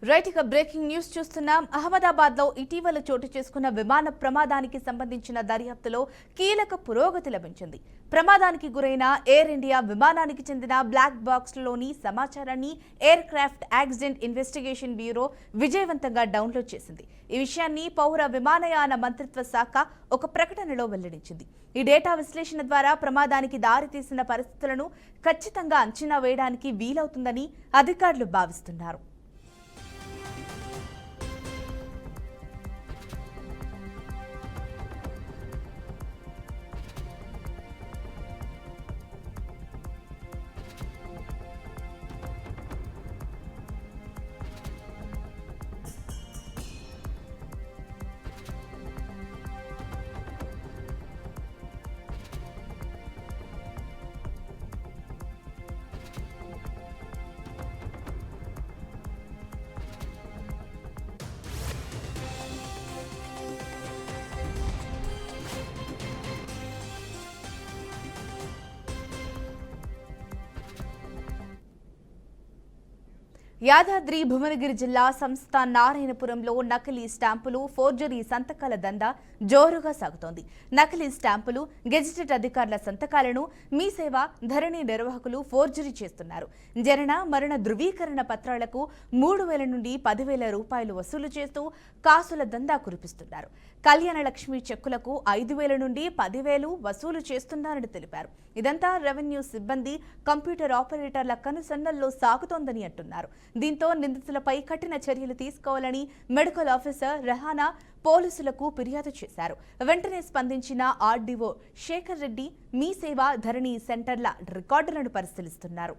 Right ఇక breaking news చూస్తున్నాం. అహ్మదాబాద్ లో ఇటీవల చోటు చేసుకున్న విమాన ప్రమాదానికి సంబంధించిన దర్యాప్తులో కీలక పురోగతి లభించింది. ప్రమాదానికి గురైన ఎయిర్ ఇండియా విమానానికి చెందిన బ్లాక్ బాక్స్ లోని సమాచారాన్ని air craft accident investigation bureau విజయవంతంగా డౌన్లోడ్ చేసింది. ఈ విషయాన్ని పౌర విమానయాన మంత్రిత్వ శాఖ ఒక ప్రకటనలో వెల్లడించింది. ఈ డేటా విశ్లేషణ ద్వారా ప్రమాదానికి దారితీసిన పరిస్థితులను ఖచ్చితంగా అంచనా వేయడానికి వీలవుతుందని అధికారులు భావిస్తున్నారు. యాదాద్రి భువనగిరి జిల్లా సంస్థ నారాయణపురంలో నకిలీ స్టాంపులు, ఫోర్జరీ సంతకాల దందా జోరుగా సాగుతోంది. నకిలీ స్టాంపులు, గెజిటెడ్ అధికారుల సంతకాలను మీ సేవ, ధరణి నిర్వాహకులు ఫోర్జరీ చేస్తున్నారు. జనన, మరణ ధృవీకరణ పత్రాలకు 3,000 నుండి 10,000 రూపాయలు వసూలు చేస్తూ కాసుల దందా కురిపిస్తున్నారు. కళ్యాణ లక్ష్మి చెక్కులకు 5,000 నుండి 10,000 వసూలు చేస్తున్నారని తెలిపారు. ఇదంతా రెవెన్యూ సిబ్బంది, కంప్యూటర్ ఆపరేటర్ల కనుసన్నల్లో సాగుతోందని అంటున్నారు. దీంతో నిందితులపై కఠిన చర్యలు తీసుకోవాలని మెడికల్ ఆఫీసర్ రెహానా పోలీసులకు ఫిర్యాదు చేశారు. వెంటనే స్పందించిన ఆర్డీఓ శేఖర్ రెడ్డి మీ సేవ, ధరణి సెంటర్ల రికార్డులను పరిశీలిస్తున్నారు.